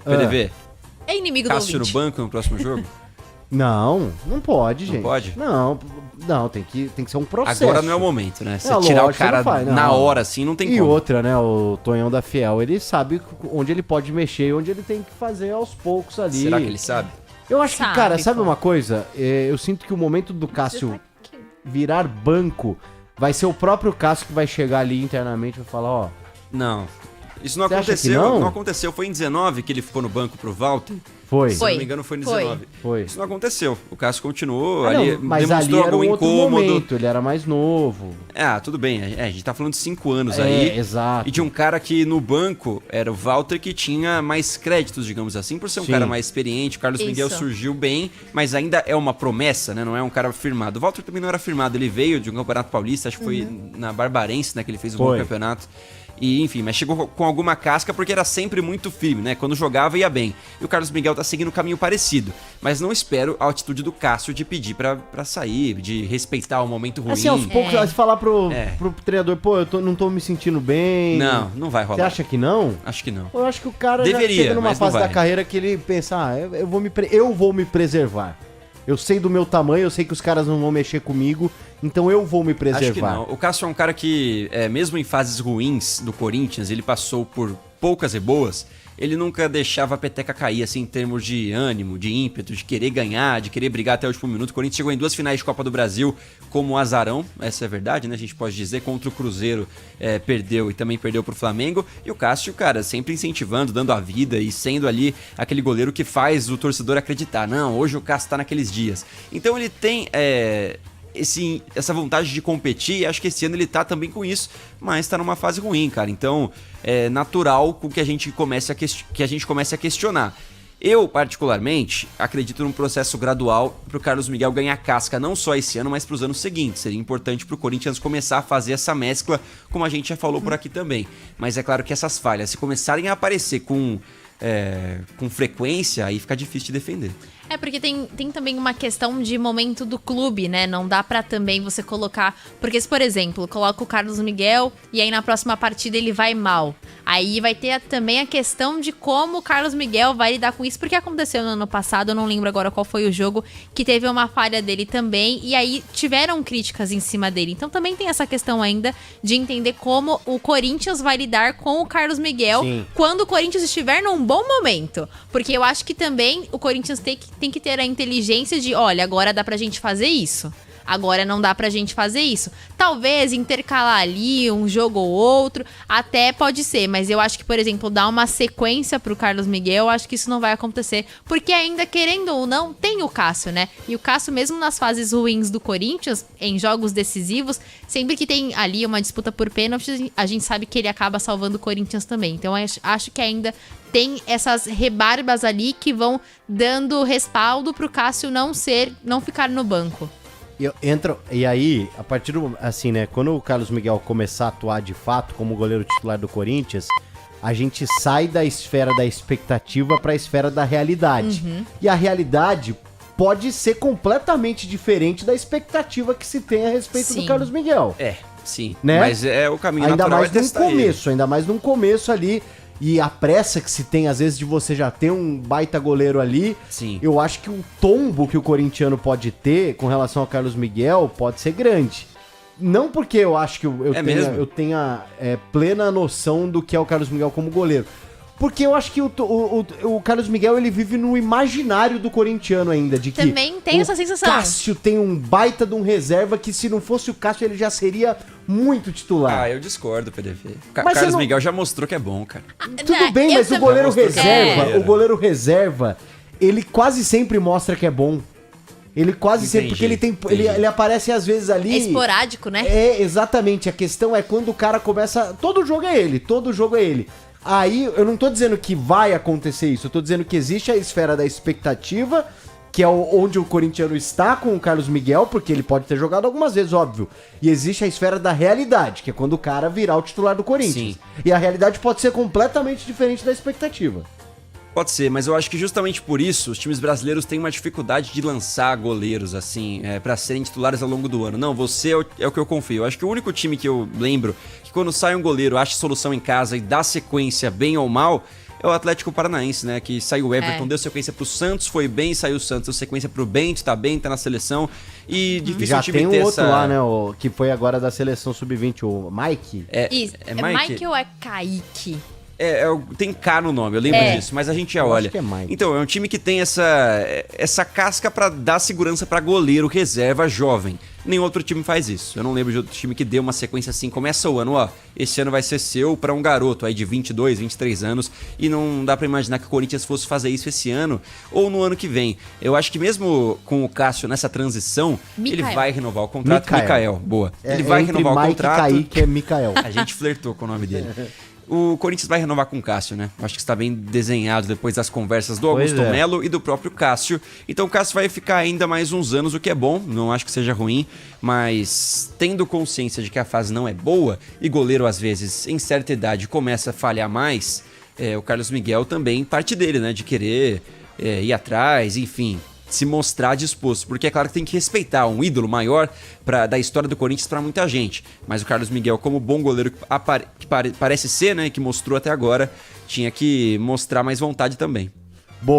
PDV, É inimigo do Cássio no ouvinte. banco no próximo jogo? Não pode, gente. Não pode? Não, tem que ser um processo. Agora não é o momento, né? Você É, tirar o lógico, cara não faz, não. na hora, assim, não tem E como. outra, né, o Tonhão da Fiel, ele sabe onde ele pode mexer e onde ele tem que fazer aos poucos ali. Será que ele sabe? Eu acho que, Sabe, cara, sabe pô. uma coisa? Eu sinto que o momento do Cássio virar banco vai ser o próprio Cássio que vai chegar ali internamente e vai falar, ó... Não. Isso não Você acha que aconteceu. não? Não aconteceu. Foi em 19 que ele ficou no banco pro Walter. Foi. Se eu não me engano, foi em 19. Foi. Isso não aconteceu. O Cássio continuou Ah, não, ali, mas ali demonstrou era algum um outro incômodo. momento, ele era mais novo. Ah, tudo bem. A gente tá falando de 5 anos É, aí. exato. E de um cara que no banco era o Walter que tinha mais créditos, digamos assim, por ser um Sim. cara mais experiente. O Carlos Isso. Miguel surgiu bem, mas ainda é uma promessa, né? Não é um cara firmado. O Walter também não era firmado. Ele veio de um campeonato paulista, acho que foi na Barbarense, né? Que ele fez um bom Foi. campeonato. E, enfim, mas chegou com alguma casca porque era sempre muito firme, né? Quando jogava ia bem. E o Carlos Miguel tá seguindo um caminho parecido. Mas não espero a atitude do Cássio de pedir pra sair, de respeitar o momento ruim. Assim, aos poucos, se falar pro treinador, pô, não tô me sentindo bem. Não vai rolar. Você acha que não? Acho que não. Eu acho que o cara Deveria, já chega numa mas não fase da vai. carreira que ele pensa, eu vou me preservar. Eu sei do meu tamanho, eu sei que os caras não vão mexer comigo, então eu vou me preservar. Acho que não. O Cássio é um cara que, mesmo em fases ruins do Corinthians, ele passou por poucas e boas, ele nunca deixava a peteca cair, assim, em termos de ânimo, de ímpeto, de querer ganhar, de querer brigar até o último minuto. O Corinthians chegou em 2 finais de Copa do Brasil como azarão, essa é a verdade, né? A gente pode dizer, contra o Cruzeiro perdeu e também perdeu pro Flamengo. E o Cássio, cara, sempre incentivando, dando a vida e sendo ali aquele goleiro que faz o torcedor acreditar. Não, hoje o Cássio tá naqueles dias. Então ele tem... essa vontade de competir, e acho que esse ano ele tá também com isso, mas tá numa fase ruim, cara. Então é natural que a gente comece a questionar. Eu, particularmente, acredito num processo gradual pro Carlos Miguel ganhar casca, não só esse ano, mas pros anos seguintes. Seria importante pro Corinthians começar a fazer essa mescla, como a gente já falou por aqui também. Mas é claro que essas falhas, se começarem a aparecer com frequência, aí fica difícil de defender. É, porque tem também uma questão de momento do clube, né? Não dá pra também você colocar... Porque se, por exemplo, coloca o Carlos Miguel e aí na próxima partida ele vai mal. Aí vai ter também a questão de como o Carlos Miguel vai lidar com isso. Porque aconteceu no ano passado, eu não lembro agora qual foi o jogo, que teve uma falha dele também. E aí tiveram críticas em cima dele. Então também tem essa questão ainda de entender como o Corinthians vai lidar com o Carlos Miguel. Sim. Quando o Corinthians estiver num bom momento. Porque eu acho que também o Corinthians tem que ter a inteligência de, olha, agora dá pra gente fazer isso. Agora não dá pra gente fazer isso. Talvez intercalar ali um jogo ou outro, até pode ser. Mas eu acho que, por exemplo, dar uma sequência pro Carlos Miguel, eu acho que isso não vai acontecer. Porque ainda, querendo ou não, tem o Cássio, né? E o Cássio, mesmo nas fases ruins do Corinthians, em jogos decisivos, sempre que tem ali uma disputa por pênaltis, a gente sabe que ele acaba salvando o Corinthians também. Então, eu acho que ainda tem essas rebarbas ali que vão dando respaldo pro Cássio não ficar no banco. E aí, a partir do... Assim, né? Quando o Carlos Miguel começar a atuar de fato como goleiro titular do Corinthians, a gente sai da esfera da expectativa pra esfera da realidade. E a realidade pode ser completamente diferente da expectativa que se tem a respeito do Carlos Miguel. Sim. Né? Mas o caminho Ainda natural mais é num testar ele. começo, ainda mais num começo ali. E a pressa que se tem, às vezes, de você já ter um baita goleiro ali. Sim. Eu acho que o tombo que o corintiano pode ter com relação ao Carlos Miguel pode ser grande. Não porque eu acho que eu tenha plena noção do que é o Carlos Miguel como goleiro. Porque eu acho que o Carlos Miguel, ele vive no imaginário do corintiano ainda, de que Também tem essa sensação. Cássio tem um baita de um reserva que, se não fosse o Cássio, ele já seria muito titular. Eu discordo, PDV. O Mas Carlos você não- Miguel já mostrou que é bom, cara. Tudo bem, mas o goleiro Já mostrou que é reserva, goleiro. o goleiro reserva, ele quase sempre mostra que é bom. Ele quase sempre, porque ele aparece às vezes ali. É esporádico, né? Exatamente. A questão é quando o cara começa. Todo jogo é ele. Aí eu não tô dizendo que vai acontecer isso, eu tô dizendo que existe a esfera da expectativa, que é onde o corintiano está com o Carlos Miguel, porque ele pode ter jogado algumas vezes, óbvio. E existe a esfera da realidade, que é quando o cara virar o titular do Corinthians. Sim. E a realidade pode ser completamente diferente da expectativa. Pode ser, mas eu acho que justamente por isso os times brasileiros têm uma dificuldade de lançar goleiros, assim, pra serem titulares ao longo do ano. Não, você é o que eu confio. Eu acho que o único time que eu lembro que quando sai um goleiro, acha solução em casa e dá sequência bem ou mal, é o Atlético Paranaense, né? Que saiu o Everton, deu sequência pro Santos, foi bem, saiu o Santos, deu sequência pro Bento, tá bem, tá na seleção. E difícil Já o time tem ter um outro essa... lá, né? Que foi agora da seleção sub-20, o Mike. Isso. É É Mike? Mike ou é Kaique? Tem K no nome, eu lembro disso, mas a gente já olha. acho que é Mike. Então, é um time que tem essa casca pra dar segurança pra goleiro reserva jovem. Nenhum outro time faz isso. Eu não lembro de outro time que dê uma sequência assim, começa o ano, ó, esse ano vai ser seu pra um garoto aí de 22, 23 anos, e não dá pra imaginar que o Corinthians fosse fazer isso esse ano ou no ano que vem. Eu acho que mesmo com o Cássio nessa transição, ele vai renovar o contrato. Mikael, boa. Ele vai renovar o contrato. Kaique é Mikael. A gente flertou com o nome dele. O Corinthians vai renovar com o Cássio, né? Acho que está bem desenhado depois das conversas do Augusto Melo e do próprio Cássio. Então o Cássio vai ficar ainda mais uns anos, o que é bom, não acho que seja ruim, mas tendo consciência de que a fase não é boa e goleiro às vezes em certa idade começa a falhar mais, o Carlos Miguel também parte dele, né? De querer ir atrás, enfim, se mostrar disposto, porque é claro que tem que respeitar um ídolo maior da história do Corinthians para muita gente, mas o Carlos Miguel, como bom goleiro que parece ser, né, que mostrou até agora, tinha que mostrar mais vontade também.